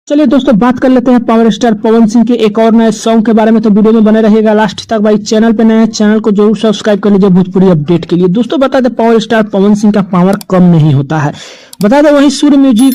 चलिए दोस्तों बात कर लेते हैं पावर स्टार पवन सिंह के एक और नए सॉन्ग के बारे में। तो वीडियो में बने रहिएगा लास्ट तक। भाई चैनल पे नए हैं, चैनल को जरूर सब्सक्राइब कर लीजिए भोजपुरी अपडेट के लिए। दोस्तों बता दें पावर स्टार पवन सिंह का पावर कम नहीं होता है। बता दें वहीं सूर्य म्यूजिक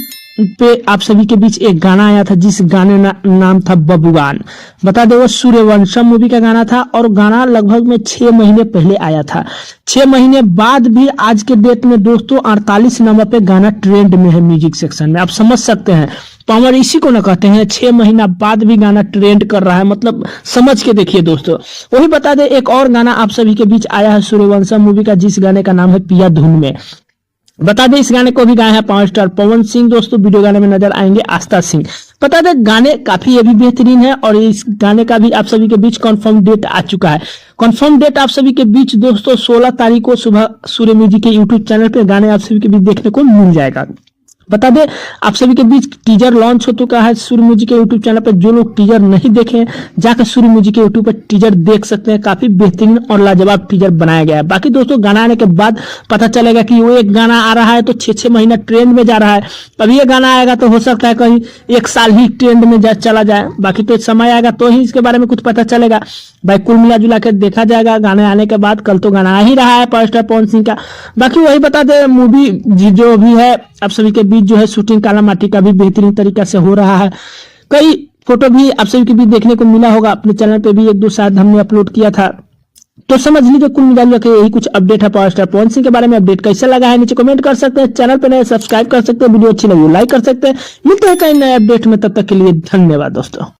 पे आप सभी के बीच एक गाना आया था जिस गाने नाम था बबुआन। बता दें वो सूर्यवंशम मूवी का गाना था और गाना लगभग में 6 महीने पहले आया था। 6 महीने बाद भी आज के डेट में दोस्तों 48 नंबर पे गाना ट्रेंड में है म्यूजिक सेक्शन में। आप समझ सकते हैं पावर इसी को ना कहते हैं। 6 महीना बाद भी गाना ट्रेंड कर रहा है, मतलब समझ के देखिए दोस्तों। वही बता दें एक और गाना आप सभी के बीच आया है सूर्यवंशम मूवी का, जिस गाने का नाम है पिया धुन में। बता दें इस गाने को भी गाया है पावर स्टार पवन सिंह। दोस्तों वीडियो गाने में नजर आएंगे आस्था सिंह। बता दें गाने काफी ये भी बेहतरीन है और इस गाने का भी आप सभी के बीच कंफर्म डेट आ चुका है। कंफर्म डेट आप सभी के बीच दोस्तों 16 तारीख को सुबह सूर्य म्यूजिक के यूट्यूब चैनल पे गाने आप सभी के बीच देखने को मिल जाएगा। बता दें आप सभी के बीच टीजर लॉन्च हो चुका है सूर्य म्यूजिक के यूट्यूब चैनल पर। जो लोग टीजर नहीं देखे हैं जाकर सूर्य म्यूजिक के यूट्यूब पर टीजर देख सकते हैं। काफी बेहतरीन और लाजवाब टीजर बनाया गया है। बाकी दोस्तों गाना आने के बाद पता चलेगा कि वो एक गाना आ रहा है तो 6-6 महीना ट्रेंड में जा रहा है। अभी ये गाना आएगा तो हो सकता है कहीं 1 साल ही ट्रेंड में चला जाए। बाकी तो समय आएगा तो ही इसके बारे में कुछ पता चलेगा। भाई कुल मिला जुला के देखा जाएगा गाने आने के बाद। कल तो गाना आ ही रहा है पावर स्टार पवन सिंह का। बाकी वही बता दे मूवी जो भी है आप सभी के बीच जो है शूटिंग काला माटी का भी बेहतरीन तरीका से हो रहा है। कई फोटो भी आप सभी के बीच देखने को मिला होगा। अपने चैनल पे भी 1-2 शायद हमने अपलोड किया था। तो समझ लीजिए कुल मिला के यही कुछ अपडेट है पावर स्टार पवन सिंह के बारे में। अपडेट कैसा लगा है नीचे कमेंट कर सकते हैं। चैनल पे नए सब्सक्राइब कर सकते हैं। वीडियो अच्छी लगी लाइक कर सकते हैं। मिलते हैं कई नए अपडेट में, तब तक के लिए धन्यवाद दोस्तों।